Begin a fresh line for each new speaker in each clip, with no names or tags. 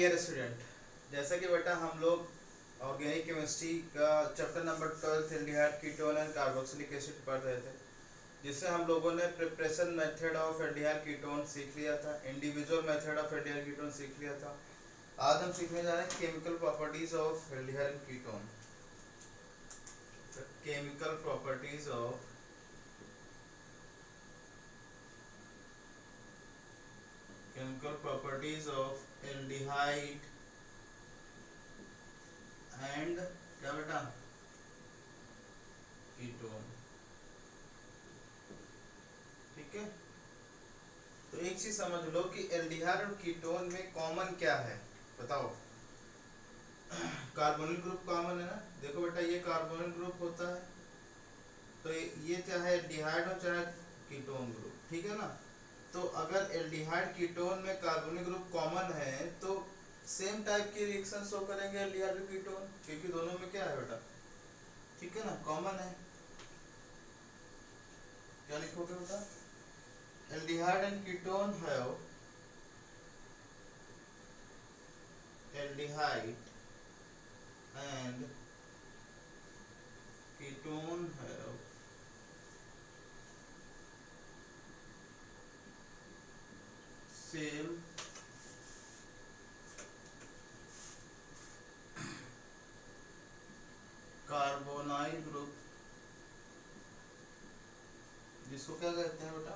Dear student, जैसा कि बेटा हम लोग ऑर्गेनिक केमिस्ट्री का chapter number 12 aldehyde ketone and carboxylic acid पढ़ रहे थे, जिससे हम लोगों ने preparation method of aldehyde ketone सीख लिया था, individual method of aldehyde ketone सीख लिया था। आज हम सीखने जा रहे हैं chemical properties of aldehyde ketone. Chemical properties of aldehyde and क्या बेटा कीटोन। ठीक है, तो एक चीज समझ लो कि एल्डिहाइड और कीटोन में कॉमन क्या है, बताओ। कार्बोनिल ग्रुप कॉमन है ना। देखो बेटा, ये कार्बोनिल ग्रुप होता है, तो ये चाहे एल्डिहाइड हो चाहे कीटोन ग्रुप, ठीक है ना। तो अगर एल्डिहाइड कीटोन में कार्बोनिल ग्रुप कॉमन है तो सेम टाइप की रिएक्शन शो करेंगे एल्डिहाइड और कीटोन, क्योंकि दोनों में क्या है बेटा, ठीक है ना, कॉमन है। क्या लिखोगे बेटा, aldehyde and ketone have aldehyde and ketone have same carbonyl group, जिसको क्या कहते हैं बेटा,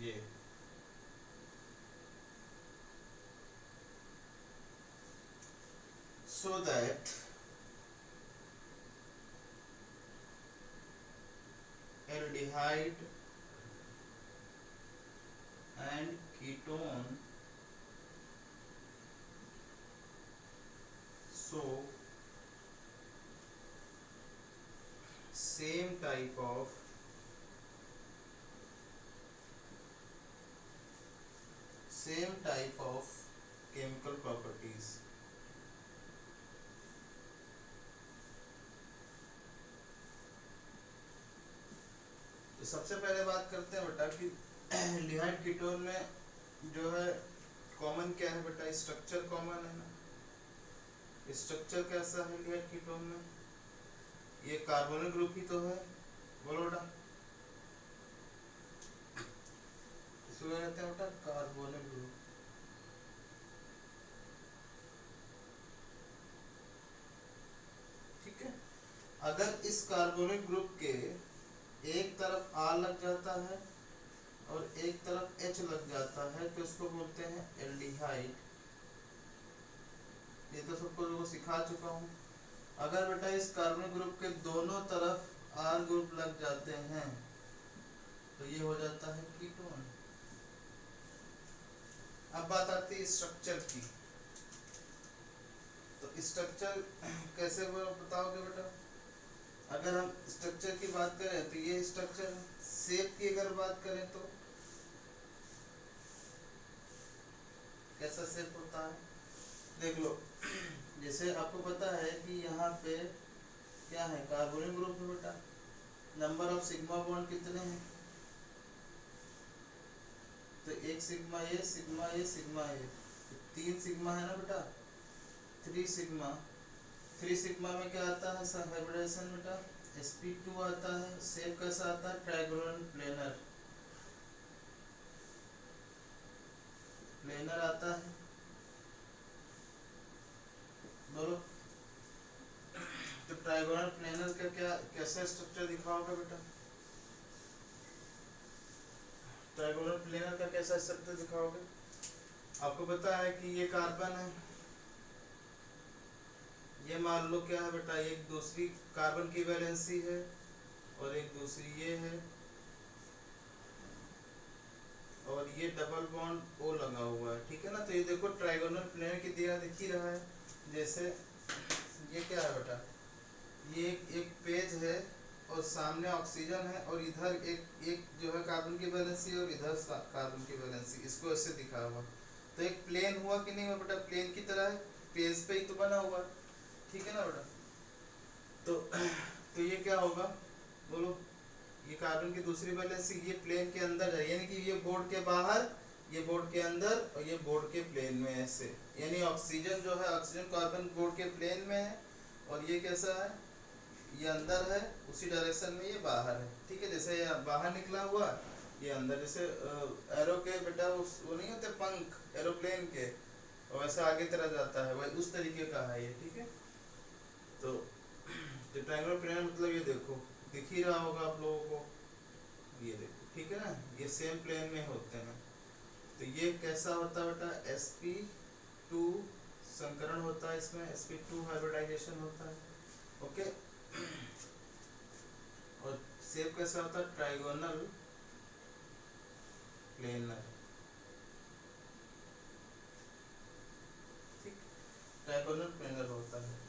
ये so that aldehyde and ketone show same type of chemical properties। तो सबसे पहले बात करते हैं बेटा कि एल्डिहाइड कीटोन में जो है कॉमन क्या है बेटा, स्ट्रक्चर कॉमन है ना। स्ट्रक्चर कैसा है एल्डिहाइड कीटोन में, ये कार्बोनिल ग्रुप ही तो है, बोलो बेटा। इसको क्या कहते हैं बेटा, कार्बोनिल ग्रुप। ठीक है, अगर इस कार्बोनिल ग्रुप के एक तरफ R लग जाता है और एक तरफ H लग जाता है तो इसको बोलते हैं एल्डिहाइड। ये तो सबको लोगों को सिखा चुका हूँ। अगर बेटा इस कार्बोनिल ग्रुप के दोनों तरफ R ग्रुप लग जाते हैं तो ये हो जाता है कीटोन। अब बात आती है स्ट्रक्चर की, तो स्ट्रक्चर कैसे बताओगे बेटा। अगर हम स्ट्रक्चर की बात करें तो ये स्ट्रक्चर, शेप की अगर बात करें तो कैसा शेप होता है, देख लो। जैसे आपको पता है कि यहाँ पे क्या है, कार्बोनिल ग्रुप है बेटा, नंबर ऑफ सिग्मा बॉन्ड कितने हैं, तो एक सिग्मा ए सिग्मा ए सिग्मा ए, तो 3 सिग्मा है ना बेटा, 3 सिग्मा। 3 सिग्मा में क्या आता है हाइब्रिडेशन बेटा, sp2 आता है। शेप कैसा आता है, ट्रायंगुलर प्लेनर, प्लेनर आता है, बोलो। तो ट्रायंगुलर प्लेनर का क्या कैसा स्ट्रक्चर दिखाओगे बेटा, ट्रायंगुलर प्लेनर का कैसा स्ट्रक्चर दिखाओगे। आपको पता है कि ये कार्बन है, ये मान लो क्या है बेटा, एक दूसरी कार्बन की वैलेंसी है और एक दूसरी ये है, और ये डबल बॉन्ड ओ लगा हुआ है, ठीक है ना। तो ये देखो ट्रायंगुलर प्लेनर की दिया दिख ही रहा है। जैसे ये क्या है बेटा, ये एक पेज है और सामने ऑक्सीजन है और इधर एक जो है कार्बन की वैलेंसी और इधर कार्बन की वैलेंसी, इसको ऐसे दिखा हुआ। तो एक प्लेन हुआ कि नहीं हुआ बेटा, प्लेन की तरह है, पेज पे ही तो बना हुआ, ठीक है ना बेटा। तो ये क्या होगा, बोलो। ये कार्बन की दूसरी वैलेंसी ये प्लेन के अंदर है, यानी कि ये बोर्ड के बाहर ये बोर्ड के अंदर और ये बोर्ड के प्लेन में ऐसे, यानी ऑक्सीजन जो है, ऑक्सीजन कार्बन बोर्ड के प्लेन में है और ये कैसा है, ये अंदर है, उसी डायरेक्शन में ये बाहर है। ठीक है, जैसे ये बाहर निकला हुआ, ये अंदर, जैसे एरो के बेटा वो नहीं होते पंख एरोप्लेन के, और वैसे आगे तरह जाता है, वही उस तरीके का है ये। ठीक है, तो ट्रायंगुलर प्लेन मतलब ये देखो, दिख ही रहा होगा आप लोगों को, ये देखो। ठीक है ना, ये सेम प्लेन में होते हैं। तो ये कैसा होता है बेटा, sp2 संकरण होता है, इसमें sp2 हाइब्रिडाइजेशन होता है। ओके, और शेप कैसा होता है, ट्राइगोनल प्लेनर। ठीक, ट्राइगोनल प्लेनर होता है।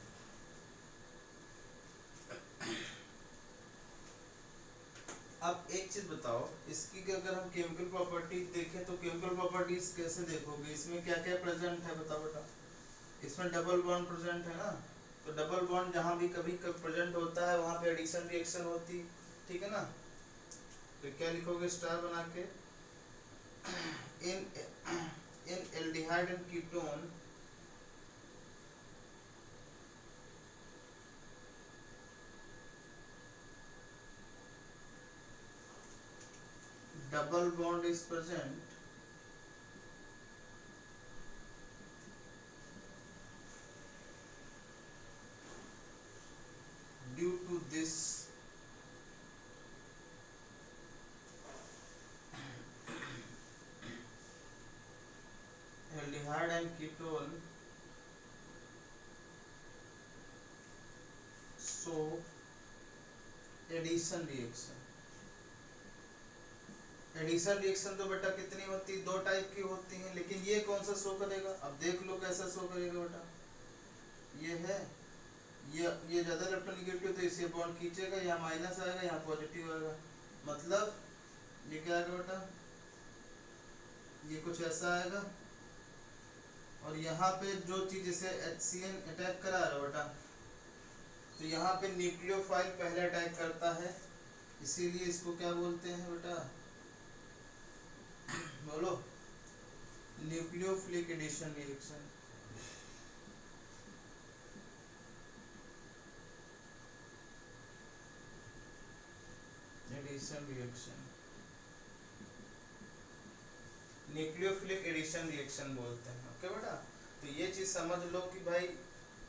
अब एक चीज बताओ, इसकी कि अगर हम केमिकल प्रॉपर्टीज देखें तो केमिकल प्रॉपर्टीज कैसे देखोगे, इसमें क्या क्या प्रेजेंट है बताओ बेटा। इसमें डबल बॉन्ड प्रेजेंट है ना, तो डबल बॉन्ड जहां भी कभी प्रेजेंट होता है वहां पे एडिशन रिएक्शन होती। ठीक है ना, तो क्या लिखोगे स्टार बना के, इन इन aldehyde and ketone double bond is present due to this aldehyde and ketone show addition reaction। Addition reaction तो बेटा कितनी होती है, दो टाइप की होती हैं, लेकिन ये कौन सा शो करेगा, अब देख लो कैसा शो करेगा बेटा। ये है, ये ज्यादा इलेक्ट्रोनेगेटिव, तो इसे बॉन्ड खींचेगा, यहाँ माइनस आएगा, यहाँ पॉजिटिव आएगा, मतलब ये क्या आएगा बेटा, ये कुछ ऐसा आएगा। और यहाँ पे जो चीज जैसे HCN अटैक करा रहा है बेटा, तो यहाँ पे न्यूक्लियोफाइल पहले अटैक करता है, इसीलिए इसको क्या बोलते हैं बेटा, बोलो, nucleophilic addition reaction. Addition reaction, nucleophilic addition reaction बोलते हैं। ओके बेटा, तो ये चीज समझ लो कि भाई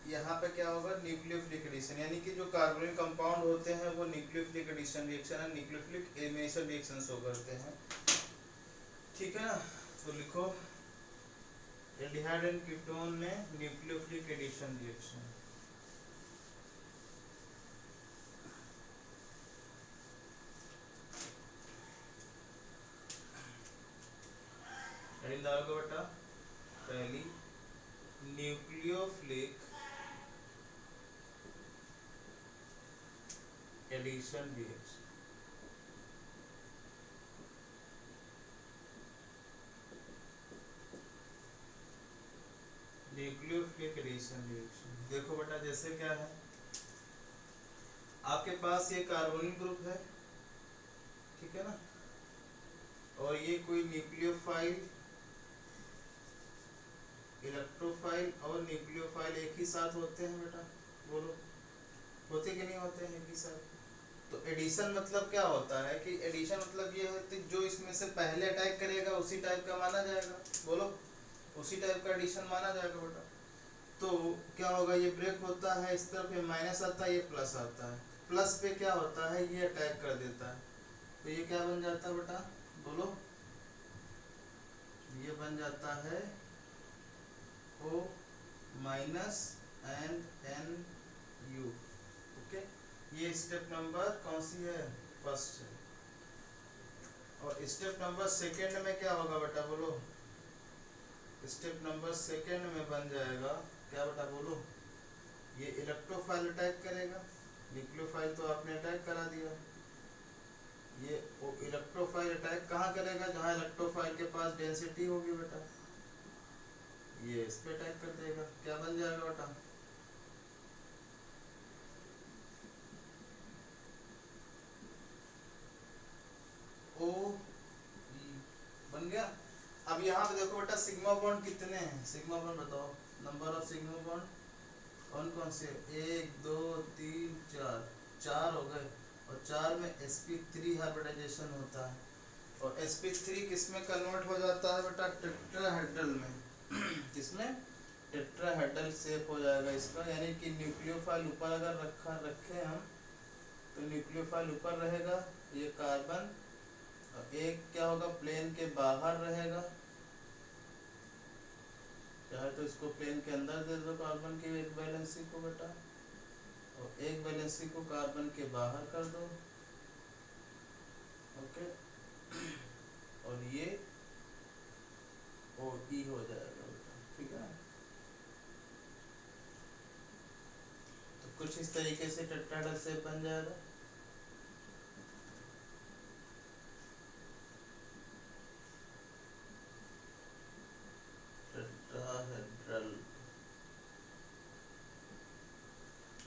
यहाँ पे क्या होगा, न्यूक्लियोफिलिक एडिशन, यानी कि जो कार्बोनिल कंपाउंड होते हैं वो न्यूक्लियोफिलिक एडिशन रिएक्शन है, न्यूक्लियोफिलिक एलिमिनेशन रिएक्शन शो करते हैं। ठीक है ना, तो लिखो एल्डिहाइड एंड कीटोन में न्यूक्लियोफिलिक एडिशन रिएक्शन। हेडिंग डालोगे बेटा, पहली nucleophilic addition reaction. Nucleophilic addition reaction देखो बेटा, जैसे क्या है, आपके पास ये कार्बोनिल ग्रुप है, ठीक है ना, और ये कोई न्यूक्लियोफाइल, इलेक्ट्रोफाइल और न्यूक्लियोफाइल एक ही साथ होते हैं बेटा, बोलो होते कि नहीं होते हैं एक ही साथ। तो एडिशन मतलब क्या होता है कि एडिशन मतलब ये है कि जो इसमें से पहले अटैक करेगा उसी टाइप का माना जाएगा, बोलो उसी टाइप का एडिशन माना जाएगा बेटा। तो क्या होगा, ये ब्रेक होता है, इस तरफ ये माइनस आता है, ये प्लस आता है, प्लस पे क्या होता है, ये अटैक कर देता है, तो ये क्या बन जाता है बेटा, बोलो, ये बन जाता है O minus and N U. Okay, ये स्टेप नंबर कौन सी है, फर्स्ट है। और स्टेप नंबर सेकेंड में क्या होगा बेटा, बोलो, स्टेप नंबर सेकेंड में बन जाएगा क्या बेटा, बोलो, ये इलेक्ट्रोफाइल अटैक करेगा, न्यूक्लियोफाइल तो आपने अटैक करा दिया, ये इलेक्ट्रोफाइल अटैक कहाँ करेगा, जहाँ इलेक्ट्रोफाइल के पास डेंसिटी होगी बेटा, ये इस पे अटैक कर देगा, क्या बन जाएगा बेटा, ओ बन गया। अब यहाँ पे देखो बेटा सिग्मा बॉन्ड कितने हैं, सिग्मा बॉन्ड बताओ, नंबर ऑफ सिग्मा बॉन्ड कौन कौन से, 1 2 3 4, 4 हो गए। और 4 में sp3 हाइब्रिडाइजेशन होता है, और sp3 किस में कन्वर्ट हो जाता है बेटा, टेट्राहेड्रल में किसमें, टेट्राहेड्रल शेप हो जाएगा इसका, यानी कि न्यूक्लियोफाइल ऊपर अगर रखे हम तो न्यूक्लियोफाइल ऊपर रहेगा, ये कार्बन, और एक क्या होगा प्लेन के बाहर रहेगा, चाहे तो इसको प्लेन के अंदर दे दो कार्बन की एक वैलेंसी को बेटा, और एक वैलेंसी को कार्बन के बाहर कर दो, ओके। और ये OE हो जाएगा बेटा, ठीक है। तो कुछ इस तरीके से टेट्राहेड्रल शेप बन जाएगा। टेट्राहेड्रल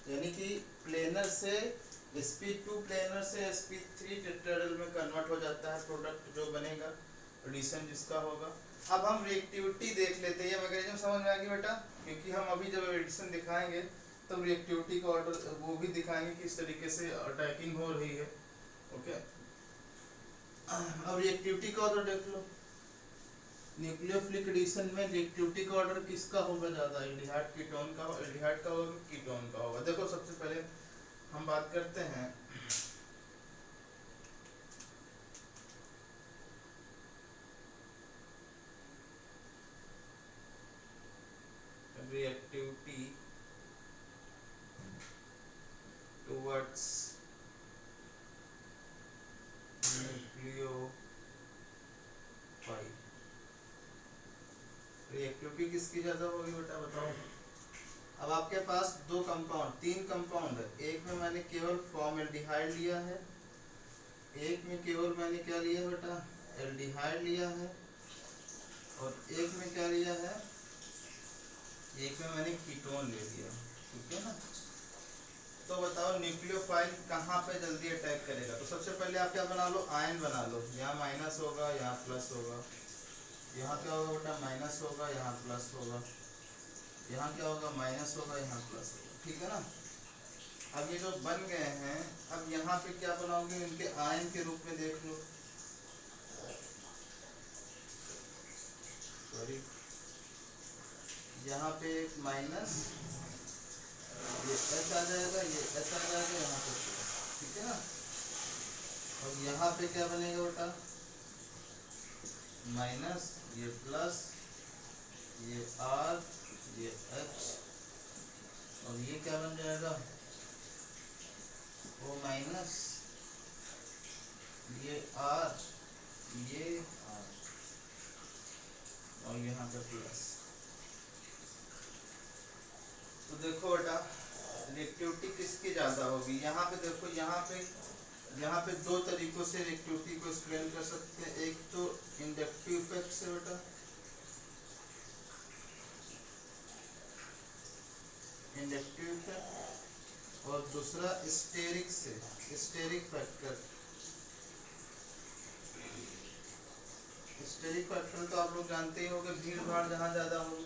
यानी कि प्लेनर से sp2 प्लेनर से sp3 टेट्राहेड्रल में कन्वर्ट हो जाता है, प्रोडक्ट जो बनेगा, एडिशन जिसका होगा। अब हम रिएक्टिविटी देख लेते हैं, ये मैकेनिज्म समझ में आ गई बेटा, क्योंकि हम अभी जब एडिशन दिखाएंगे तब तो रिएक्टिविटी का ऑर्डर वो भी दिखाएंगे किस तरीके से अटैकिंग हो रही है, ओके। अब रिएक्टिविटी का ऑर्डर देख लो, न्यूक्लियोफिलिक एडिशन में रिएक्टिविटी का ऑर्डर किसका होगा ज्यादा, एल्डिहाइड कीटोन का, एल्डिहाइड का होगा कीटोन का होगा। देखो सबसे पहले हम बात करते हैं रिएक्टिविटी टुवर्ड्स न्यूक्लियोफाइल, रिएक्टिविटी किसकी ज्यादा होगी बेटा बताओ। अब आपके पास दो कंपाउंड, तीन कंपाउंड है, एक में मैंने केवल फॉर्मल्डिहाइड लिया है, एक में केवल मैंने क्या लिया बेटा, एल्डिहाइड लिया है, और एक में क्या लिया है, एक में मैंने कीटोन ले लिया, ठीक है ना। तो बताओ न्यूक्लियोफाइल कहाँ पे जल्दी अटैक करेगा, तो सबसे पहले आप क्या बना लो, आयन बना लो, यहाँ माइनस होगा यहाँ प्लस होगा, यहाँ क्या होगा बेटा माइनस होगा यहाँ प्लस होगा, यहाँ क्या होगा माइनस होगा यहाँ प्लस होगा, ठीक है ना। अब ये जो बन गए हैं, अब यहाँ पे क्या बनाओगे, इनके आयन के रूप में देख लो, सॉरी यहाँ पे एक माइनस, ये एच आ जाएगा, ये एच आ जाएगा यहाँ पे, ठीक है ना। और यहाँ पे क्या बनेगा बेटा, माइनस, ये प्लस, ये आर, ये एच, और ये क्या बन जाएगा, ओ माइनस, ये आर, ये आर, और यहाँ पे प्लस। तो देखो बेटा रिएक्टिविटी किसकी ज्यादा होगी, यहाँ पे देखो, यहाँ पे दो तरीकों से रिएक्टिविटी को एक्सप्लेन कर सकते हैं, एक तो इंडक्टिव इफेक्ट से बेटा, इंडक्टिव इफेक्ट, और दूसरा स्टेरिक से, स्टेरिक फैक्टर। स्टेरिक फैक्टर तो आप लोग जानते ही होंगे, भीड़ भाड़ जहाँ ज्यादा हो,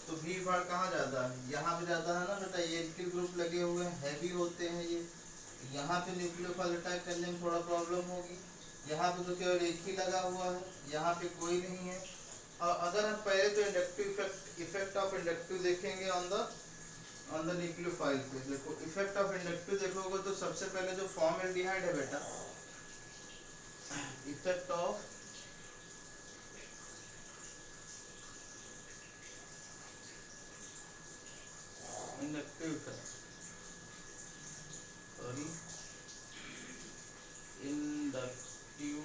तो भीड़ भाड़ कहाँ ज्यादा है, यहाँ पे ज्यादा है ना बेटा, ये एल्किल ग्रुप लगे हुए हैं, हैवी होते हैं ये, यहाँ पे न्यूक्लियोफाइल अटैक करने में थोड़ा प्रॉब्लम होगी। यहाँ पे तो केवल एक ही लगा हुआ है, यहाँ पे कोई नहीं है। और अगर हम पहले तो इंडक्टिव इफेक्ट ऑफ इंडक्टिव देखेंगे ऑन द न्यूक्लियोफाइल पे, देखो इफेक्ट ऑफ इंडक्टिव देखोगे तो सबसे पहले जो फॉर्मल्डिहाइड है बेटा, effect of inductive effect, sorry inductive,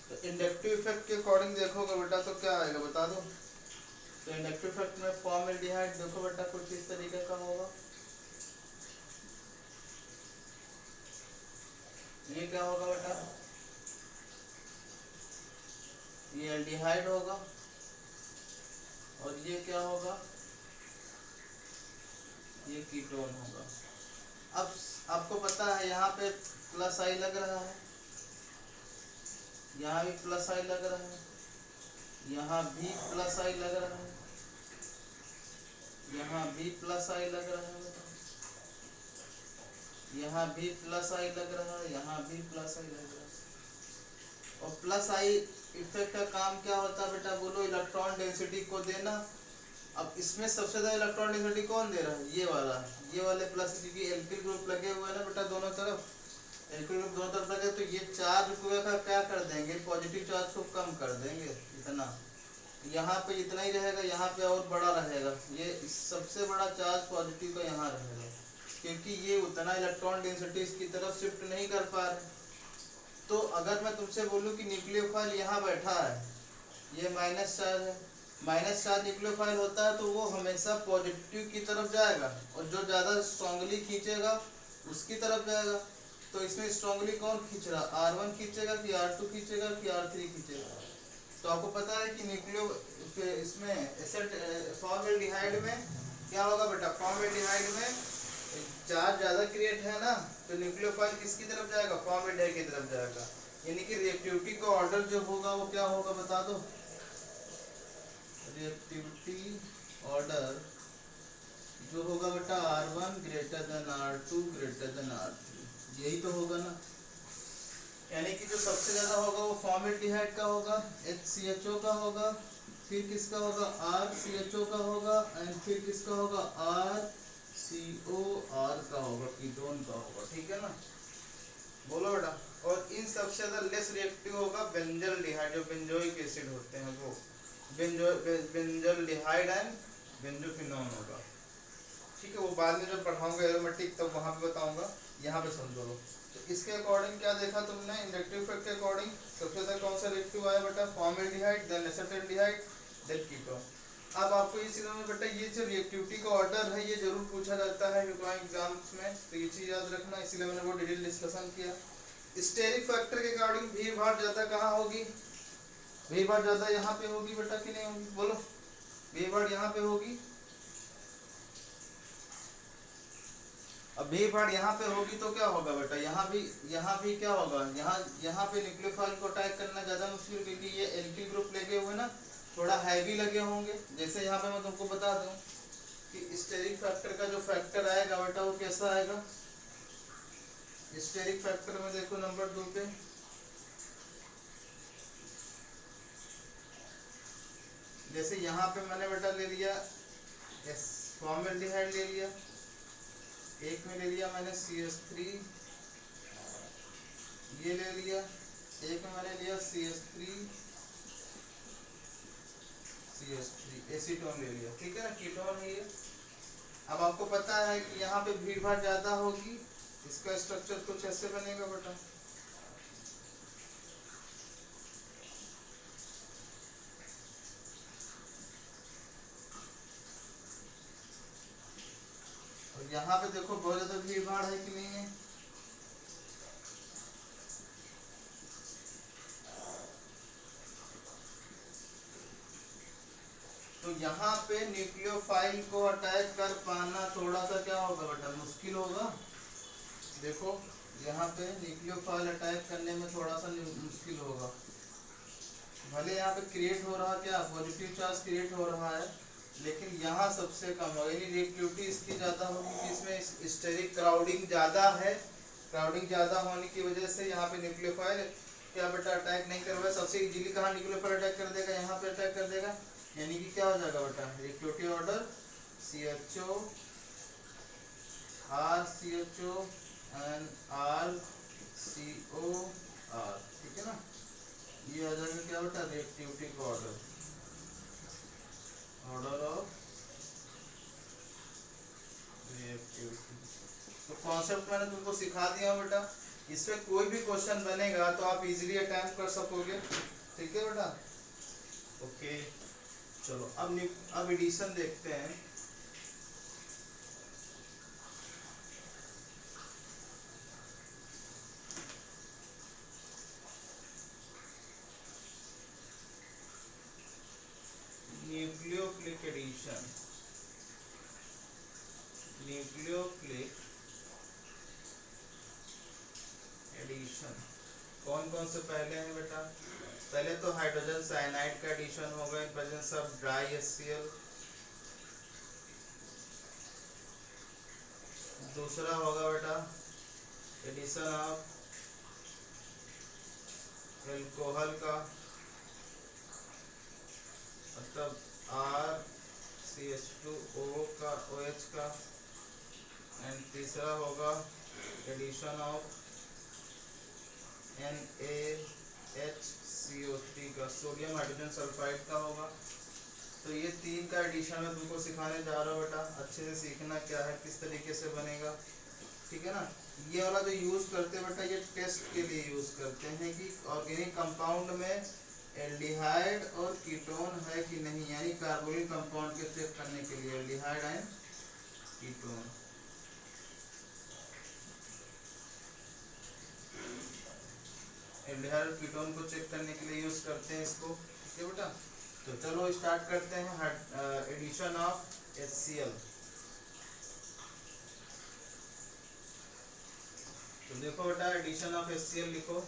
तो इंडक्टिव इफेक्ट के अकॉर्डिंग देखोगे बेटा तो क्या आएगा बता दो। तो इंडक्टिव इफेक्ट में फॉर्मल्डिहाइड देखो बेटा कुछ इस तरीके का होगा, ये क्या होगा बेटा, ये एल्डिहाइड होगा, और ये क्या होगा, ये कीटोन होगा। अब आपको पता है यहाँ पे प्लस आई लग रहा है, यहाँ भी प्लस आई लग रहा है, यहाँ भी प्लस आई लग रहा है, यहाँ भी प्लस आई लग रहा है, यहाँ भी प्लस आई लग रहा है, यहाँ भी प्लस आई लग रहा है। और प्लस आई इफेक्ट का काम क्या होता है बेटा, बोलो, इलेक्ट्रॉन डेंसिटी को देना। अब इसमें सबसे ज्यादा इलेक्ट्रॉन डेंसिटी कौन दे रहा है, ये वाला, ये वाले प्लस, क्योंकि एल्किल ग्रुप लगे हुए हैं ना बेटा दोनों तरफ, एल्किल ग्रुप दोनों तरफ लगे, तो ये चार्ज को क्या कर देंगे, पॉजिटिव चार्ज को कम कर देंगे इतना, यहाँ पे इतना ही रहेगा, यहाँ पे और बड़ा रहेगा, ये सबसे बड़ा चार्ज पॉजिटिव का यहाँ रहेगा, क्योंकि ये उतना इलेक्ट्रॉन डेंसिटी इसकी तरफ शिफ्ट नहीं कर पा रहे। तो अगर मैं तुमसे बोलूं कि न्यूक्लियोफाइल यहाँ बैठा है, ये माइनस चार्ज है, माइनस चार्ज न्यूक्लियोफाइल होता है तो वो हमेशा पॉजिटिव की तरफ जाएगा, और जो ज्यादा स्ट्रांगली खींचेगा उसकी तरफ जाएगा। तो इसमें स्ट्रांगली कौन खींच रहा, R1 खींचेगा कि R2 खींचेगा कि R3 खींचेगा। तो आपको पता है कि न्यूक्लियो इसमें एसिड फॉर्मल्डिहाइड में क्या होगा बेटा, फॉर्मल्डिहाइड में चार्ज ज्यादा क्रिएट है ना, तो न्यूक्लियोफाइल किसकी तरफ जाएगा, फॉर्मल्डिहाइड की तरफ जाएगा, यानी कि रिएक्टिविटी का ऑर्डर जो होगा वो क्या होगा बता दो, रिएक्टिविटी ऑर्डर जो होगा बेटा R1 greater than R2 greater than R3, यही तो होगा ना। यानी कि जो सबसे ज्यादा होगा वो फॉर्मल्डिहाइड का होगा, HCHO का होगा, फिर किसका होगा, RCHO का होगा, एंड फिर किसका होगा, RCOR का होगा, कीटोन का होगा, ठीक है ना, बोलो बेटा। और इन सबसे ज्यादा लेस रिएक्टिव होगा बेंजल्डिहाइड, जो बेंजोइक एसिड होते हैं वो, बेंजल्डिहाइड एंड बेंजोक्विनोन होगा, ठीक है, वो बाद में जब पढ़ाऊंगा एरोमेटिक तब वहां पे बताऊंगा, यहाँ पे समझो लो। तो इसके अकॉर्डिंग क्या देखा तुमने, इंडक्टिव इफेक्ट के अकॉर्डिंग सबसे ज्यादा कौन सा रिएक्टिव आया बेटा, formaldehyde, then acetaldehyde, then ketone. अब आपको ये चीज में बेटा, ये जो रिएक्टिविटी का ऑर्डर है ये जरूर पूछा जाता है एग्जाम्स में, तो ये चीज याद रखना, इसीलिए मैंने वो डिटेल डिस्कशन किया। स्टेरिक फैक्टर के अकॉर्डिंग भीड़ भाड़ ज्यादा कहाँ होगी, भीड़ भाड़ ज्यादा यहाँ पे होगी बेटा कि नहीं होगी, बोलो, भीड़ भाड़ यहाँ पे होगी। अब भीड़ भाड़ यहाँ पे होगी तो क्या होगा बेटा, यहाँ भी क्या होगा, यहाँ पे न्यूक्लियोफाइल को अटैक करना ज्यादा मुश्किल, क्योंकि ये एल्किल ग्रुप लगे हुए ना, थोड़ा हैवी लगे होंगे। जैसे यहाँ पे मैं तुमको बता दूं कि स्टेरिक फैक्टर का जो फैक्टर आएगा बेटा वो कैसा आएगा, स्टेरिक फैक्टर में देखो नंबर 2 पे, जैसे यहाँ पे मैंने बेटा ले लिया फॉर्मल्डिहाइड ले लिया, एक में ले लिया मैंने CH3, ये ले लिया, एक में मैंने लिया CH3 एसीटोन ले लिया, ठीक है ना, कीटोन है ये। अब आपको पता है कि यहाँ पे भीड़ भाड़ ज्यादा होगी, इसका स्ट्रक्चर कुछ ऐसे बनेगा बेटा, और यहाँ पे देखो बहुत ज्यादा भीड़ भाड़ है कि नहीं है, तो यहाँ पे न्यूक्लियोफाइल को अटैक कर पाना थोड़ा सा क्या होगा बेटा, मुश्किल होगा। देखो यहाँ पे न्यूक्लियोफाइल अटैक करने में थोड़ा सा मुश्किल होगा, भले यहाँ पे क्रिएट हो रहा क्या, पॉजिटिव चार्ज क्रिएट हो रहा है, लेकिन यहाँ सबसे कम होगा, यानी रिएक्टिविटी इसकी ज्यादा होगी, कि इसमें स्टेरिक क्राउडिंग ज्यादा है, क्राउडिंग ज्यादा होने की वजह से यहाँ पे न्यूक्लियोफाइल क्या बेटा अटैक नहीं कर रहा है, सबसे इजीली कहाँ न्यूक्लियोफाइल अटैक कर देगा, यहाँ पे अटैक कर देगा, यानी कि क्या हो जाएगा बेटा, reactivity order CHO RCHO and RCOR, ठीक है ना, ये आ जाएगा क्या बेटा, रिएक्टिविटी का ऑर्डर, ऑर्डर ऑफ रिएक्टिविटी। तो कॉन्सेप्ट मैंने तुमको सिखा दिया बेटा, इसमें कोई भी क्वेश्चन बनेगा तो आप इजीली अटेम्प्ट कर सकोगे, ठीक है बेटा, ओके। चलो अब एडिशन देखते हैं। न्यूक्लियोफिलिक एडिशन, न्यूक्लियोफिलिक एडिशन कौन कौन से पहले हैं बेटा? पहले तो हाइड्रोजन साइनाइड का एडिशन होगा in presence of dry HCl। दूसरा होगा बेटा एडिशन ऑफ एल्कोहल का, मतलब RCH2O का, OH का। एंड तीसरा होगा एडिशन ऑफ NaHCO3 का, सोडियम हाइड्रोजन सल्फाइड का होगा। तो ये तीन का एडिशन मैं तुमको सिखाने जा रहा हूँ बेटा। अच्छे से सीखना क्या है, किस तरीके से बनेगा, ठीक है ना। ये वाला जो यूज करते हैं बेटा, ये टेस्ट के लिए यूज करते हैं कि ऑर्गेनिक कंपाउंड में एल्डिहाइड और कीटोन है कि नहीं, यानी कार्बोनिल कंपाउंड के चेक करने के लिए एल्डिहाइड एंड कीटोन। एल्डिहाइड और कीटोन को चेक करने के लिए यूज करते हैं इसको, ठीक है बेटा। तो चलो स्टार्ट करते हैं एडिशन ऑफ HCl। तो देखो बेटा एडिशन ऑफ HCl लिखो।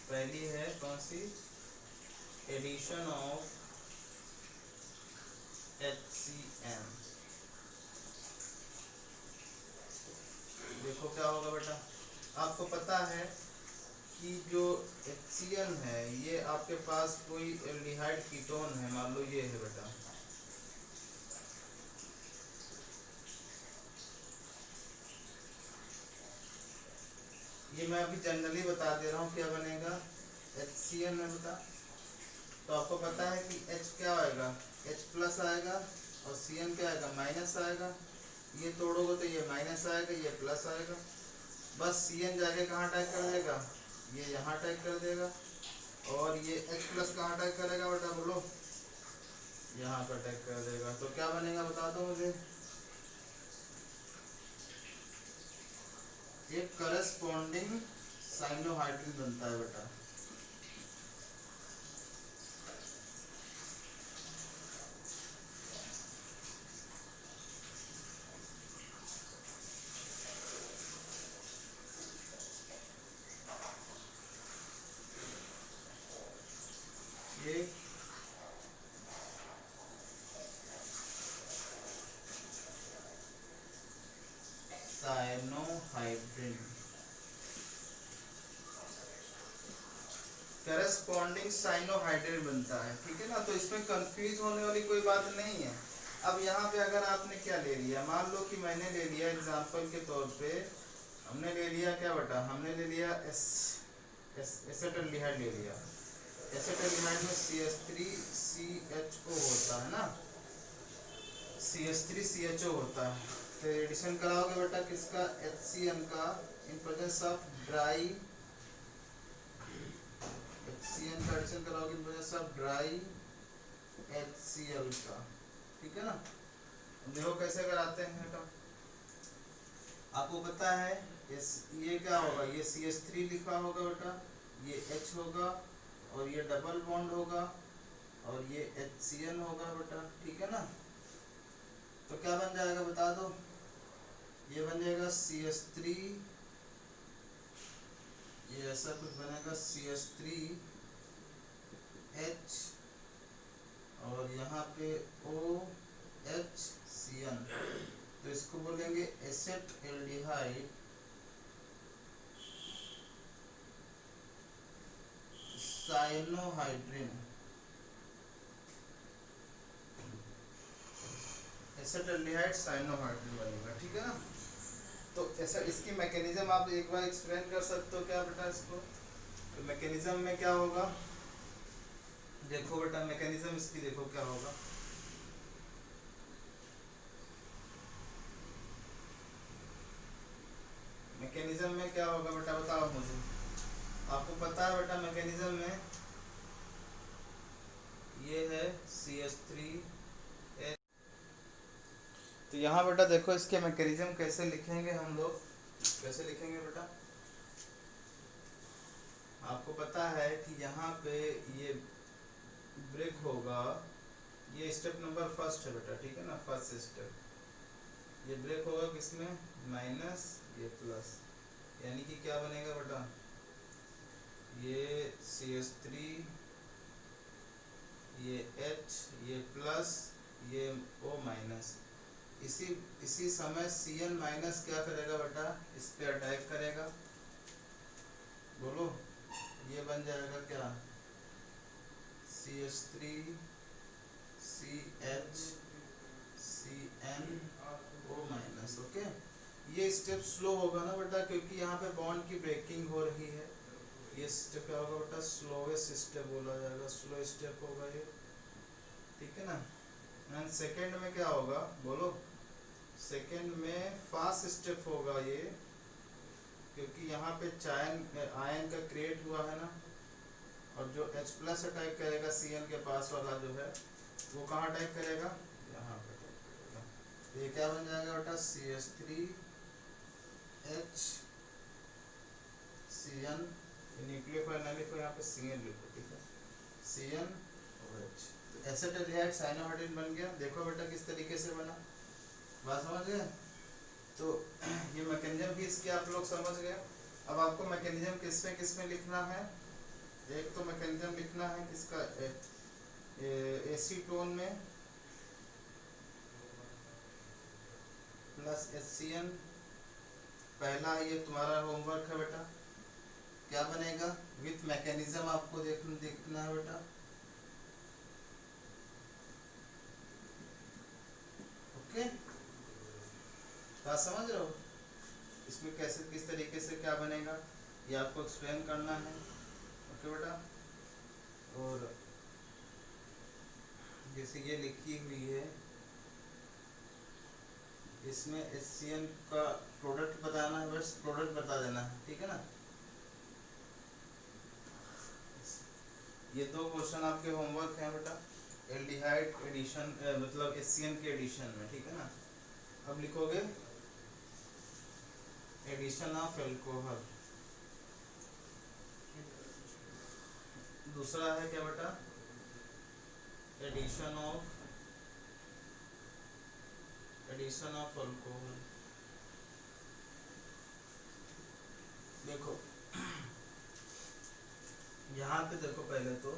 पहली है कौन सी? Addition of HCl। देखो क्या होगा बेटा, आपको पता है कि जो HCl है ये आपके पास कोई एल्डिहाइड कीटोन है, मान लो ये है बेटा। ये मैं अभी जनरली बता दे रहा हूँ क्या बनेगा HCl में बेटा। तो आपको पता है कि H क्या आएगा, H प्लस आएगा, और Cn क्या आएगा, माइनस आएगा। ये तोड़ोगे तो ये माइनस आएगा, ये प्लस आएगा। बस Cn जाके कहाँ अटैक कर देगा, ये यहाँ अटैक कर देगा। और ये H प्लस कहाँ अटैक करेगा बेटा, बोलो, यहाँ पर अटैक कर देगा। तो क्या बनेगा बता दो मुझे। एक करस्पॉन्डिंग साइनोहाइड्रिन बनता है बेटा। एक साइनोहाइड्रिन करस्पॉन्डिंग साइनोहाइड्रिन बनता है, ठीक है ना। तो इसमें कंफ्यूज होने वाली कोई बात नहीं है। अब यहाँ पे अगर आपने क्या ले लिया, मान लो कि मैंने ले लिया एग्जांपल के तौर पे, हमने ले लिया क्या बेटा, हमने ले लिया एसेटल्डिहाइड ले लिया। एसेटल्डिहाइड में CH3CHO होता है ना, CH3CHO होता है। तो एडिशन कराओगे बेटा किसका, HCl का, in presence of dry HCl का एडिशन कराओगे in presence of dry HCl का, ठीक है ना। देखो कैसे कराते हैं बेटा। आपको पता है ये क्या होगा, ये CH3 लिखा होगा बेटा, ये H होगा, और ये डबल बॉन्ड होगा, और ये HCl होगा बेटा, ठीक है ना। तो क्या बन जाएगा बता दो, ये बन जाएगा CH3, ये ऐसा कुछ बनेगा CH3H, और यहाँ पे OHCl। तो इसको बोलेंगे asset aldehyde cyanohydrin. Asset aldehyde cyanohydrin बनेगा, ठीक है ना। तो ऐसा इसकी मैकेनिज्म आप एक बार एक्सप्लेन कर सकते हो क्या बेटा इसको। तो मैकेनिज्म में क्या होगा, देखो बेटा मैकेनिज्म इसकी देखो क्या होगा। मैकेनिज्म में क्या होगा बेटा बताओ मुझे। आपको पता है बेटा मैकेनिज्म में ये है CH3। तो यहाँ बेटा देखो इसके मैकेनिज्म कैसे लिखेंगे हम लोग, कैसे लिखेंगे बेटा। आपको पता है कि यहाँ पे ये ब्रेक होगा, ये स्टेप नंबर फर्स्ट है बेटा, ठीक है ना, फर्स्ट स्टेप। ये ब्रेक होगा किसमें, माइनस, ये प्लस, यानी कि क्या बनेगा बेटा, ये CH3, ये H, ये प्लस, ये O माइनस। इसी इसी समय Cn माइनस क्या करेगा बेटा, इस पे अटैक करेगा, बोलो, ये बन जाएगा क्या, CH3 CH CnO minus. Okay, ये स्टेप स्लो होगा ना बेटा, क्योंकि यहाँ पे बॉन्ड की ब्रेकिंग हो रही है। ये स्टेप क्या होगा बेटा, स्लोएस्ट स्टेप बोला जाएगा, स्लो स्टेप होगा ये, ठीक है ना। एंड सेकंड में क्या होगा, बोलो, सेकंड में फास्ट स्टेप होगा ये, क्योंकि यहाँ पे चायन आयन का क्रिएट हुआ है ना, और जो H प्लस अटैक करेगा Cn के पास वाला जो है, वो कहाँ अटैक करेगा, यहाँ पे अटैक करेगा। तो ये क्या बन जाएगा बेटा, CH3 H Cn, न्यूक्लियोफाइल नलिफाइल यहाँ पे Cn लिखो, ठीक है, Cn और H। तो एसेटल्डिहाइड साइनोहाइड्रिन बन गया। देखो बेटा किस तरीके से बना, बात समझ गए। तो ये मैकेनिज्म भी इसके आप लोग समझ गए। अब आपको मैकेनिज्म किसमें लिखना है, एक तो मैकेनिज्म लिखना है किसका, एसीटोन में प्लस HCN। पहला ये तुम्हारा होमवर्क है बेटा, क्या बनेगा, विथ मैकेनिज्म आपको देखना है बेटा। ओके, बात समझ रहे हो, इसमें कैसे किस तरीके से क्या बनेगा, ये आपको एक्सप्लेन करना है। ओके बेटा, और जैसे ये लिखी हुई है, इसमें HCN का प्रोडक्ट बताना है, बस प्रोडक्ट बता देना है, ठीक है ना। ये दो क्वेश्चन आपके होमवर्क हैं बेटा, एल्डिहाइड एडिशन मतलब HCN के एडिशन में, ठीक है ना। अब लिखोगे एडिशन ऑफ एल्कोहल, दूसरा है क्या बेटा, एडिशन ऑफ अल्कोहल। देखो यहाँ पे देखो, पहले तो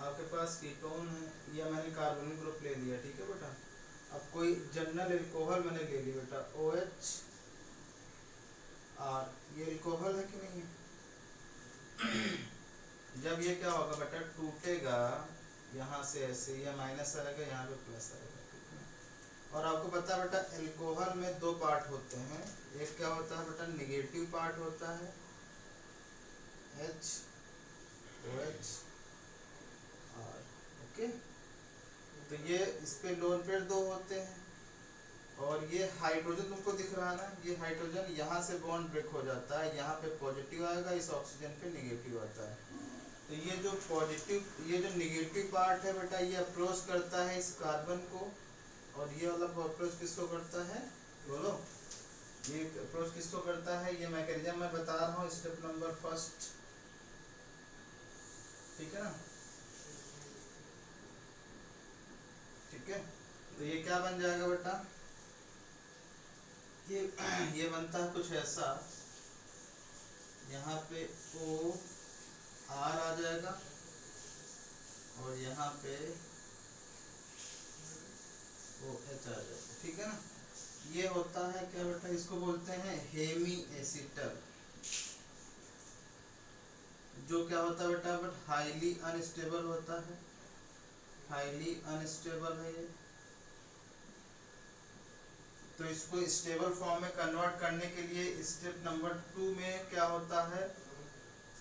आपके पास कीटोन है, या मैंने कार्बोनिल ग्रुप ले लिया, ठीक है बेटा। अब कोई जनरल एल्कोहल मैंने ले लिया बेटा, OH R, ये एल्कोहल है कि नहीं है। जब ये क्या होगा बेटा, टूटेगा यहाँ से ऐसे, या माइनस आएगा, यहाँ पे प्लस आएगा, ठीक है। और आपको पता है बेटा, एल्कोहल में दो पार्ट होते हैं, एक क्या होता है बेटा, निगेटिव पार्ट होता है HOH R। ओके, तो ये इस पे लोन पेयर दो होते हैं, और ये हाइड्रोजन तुमको दिख रहा है ना, ये हाइड्रोजन यहाँ से बॉन्ड ब्रेक हो जाता है, यहाँ पे पॉजिटिव आएगा, इस ऑक्सीजन पे निगेटिव आता है। तो ये जो पॉजिटिव, ये जो निगेटिव पार्ट है बेटा, ये अप्रोच करता है इस कार्बन को, और ये वाला अप्रोच किसको करता है, बोलो, ये अप्रोच किसको करता है, ये मैकेनिज्म मैं बता रहा हूँ, स्टेप नंबर फर्स्ट, ठीक है ना। ठीक है, तो ये क्या बन जाएगा बेटा, ये ये बनता है कुछ ऐसा, यहाँ पे OR आ जाएगा, और यहाँ पे OH आ जाएगा, ठीक है ना। ये होता है क्या बेटा, इसको बोलते हैं हेमी एसिटल, जो क्या होता है बेटा, बट हाईली अनस्टेबल होता है, हाईली अनस्टेबल है ये। तो इसको स्टेबल फॉर्म में कन्वर्ट करने के लिए स्टेप नंबर 2 में क्या होता है,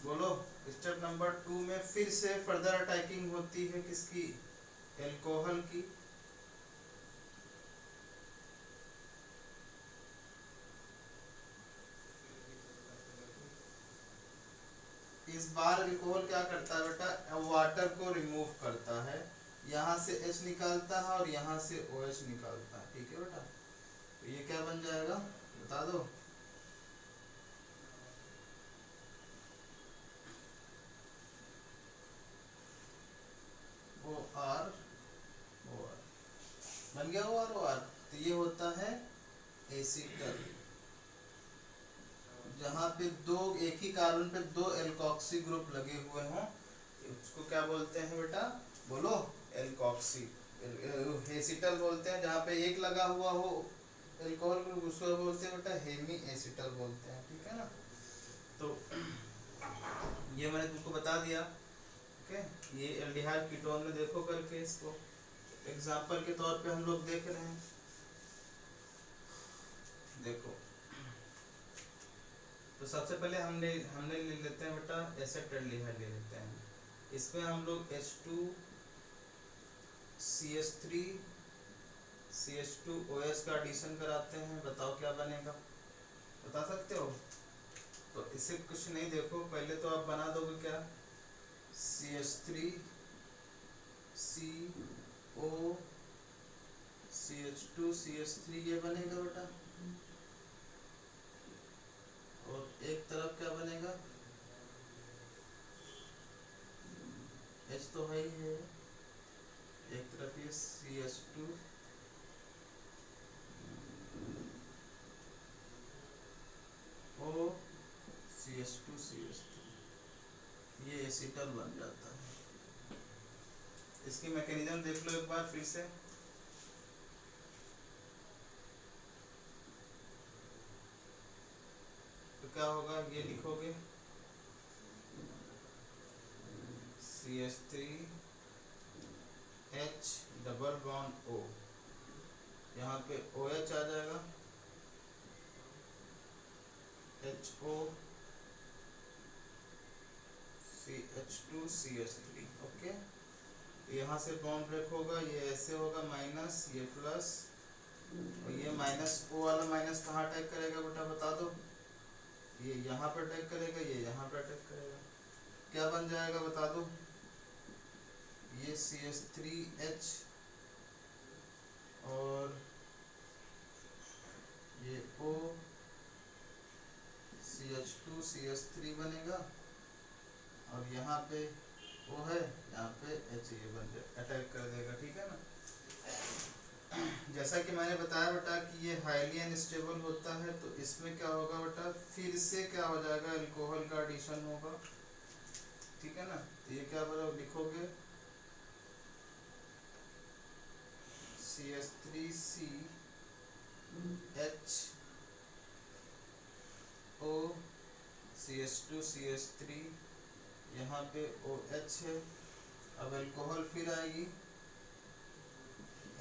बोलो, स्टेप नंबर 2 में फिर से फर्दर अटैकिंग होती है किसकी, एल्कोहल की। इस बार अल्कोहल क्या करता है बेटा, वाटर को रिमूव करता है, यहाँ से H निकालता है और यहाँ से OH निकालता है, ठीक है बेटा। तो ये क्या बन जाएगा, बता दो, OR बन गया, OR। तो ये होता है एसिटल, जहाँ पे दो एक ही कार्बन पे दो एल्कोक्सी ग्रुप लगे हुए हों उसको क्या बोलते हैं बेटा, बोलो? एल्कोक्सी। एसिटल बोलते हैं जहाँ पे एक लगा हुआ हो एल्कोहल ग्रुप, उसको बोलते हैं बेटा हेमी एसिटल बोलते हैं, ठीक है ना। तो ये मैंने तुमको बता दिया। ओके, ये एल्डिहाइड कीटोन में देखो करके इसको एग्जाम्पल के तौर पे हम लोग देख रहे हैं। देखो तो सबसे पहले हमने ले लेते हैं बेटा एसेटल्डिहाइड ले लेते हैं। इसमें हम लोग H2CH3 CH2OH का एडिशन कराते हैं। बताओ क्या बनेगा, बता सकते हो? तो इससे कुछ नहीं, देखो पहले तो आप बना दोगे क्या, CH3CO CH2CH3 ये बनेगा बेटा, और एक तरफ क्या बनेगा, H तो है ही है, एक तरफ ये CH2 O CH2 CH3, ये एसिटल बन जाता है। इसकी मैकेनिज्म देख लो एक बार फिर से। तो क्या होगा, ये लिखोगे CH3H डबल बॉन्ड O, यहाँ पे OH आ जाएगा, HO CH2 CH3। ओके, यहाँ से बॉन्ड ब्रेक होगा, ये ऐसे होगा माइनस, ये प्लस, और ये माइनस O वाला माइनस कहाँ अटैक करेगा बेटा, बता दो? ये यहाँ पर अटैक करेगा, ये यहाँ पर अटैक करेगा, क्या बन जाएगा बता दो? ये CH3H और ये O CH2 CH3 बनेगा, और यहाँ पे O है, यहाँ पे H, ये बन जाए अटैक कर देगा, ठीक है ना। जैसा कि मैंने बताया बेटा कि ये हाईली अनस्टेबल होता है, तो इसमें क्या होगा बेटा, फिर से क्या हो जाएगा, अल्कोहल का एडिशन होगा, ठीक है ना। तो ये क्या बोलो लिखोगे, CH3CH O CH2 CH3, यहाँ पे OH है, अब अल्कोहल फिर आएगी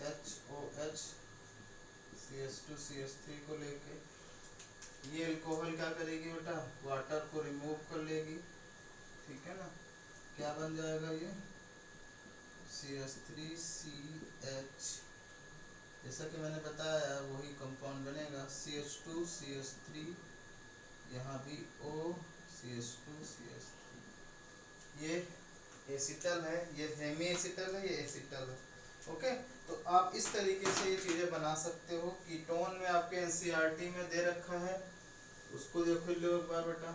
HOH CH2 CH3 को लेके, ये अल्कोहल क्या करेगी बेटा, वाटर को रिमूव कर लेगी, ठीक है ना। क्या बन जाएगा ये CH3CH, जैसा कि मैंने बताया वही कंपाउंड बनेगा, CH2 CH3, यहाँ भी O CH2 CH3, ये एसिटल है, ये हेमी एसिटल है, ये एसिटल है। ओके, तो आप इस तरीके से ये चीजें बना सकते हो। कीटोन में आपके एनसीईआरटी में दे रखा है, उसको देख लो एक बार बेटा।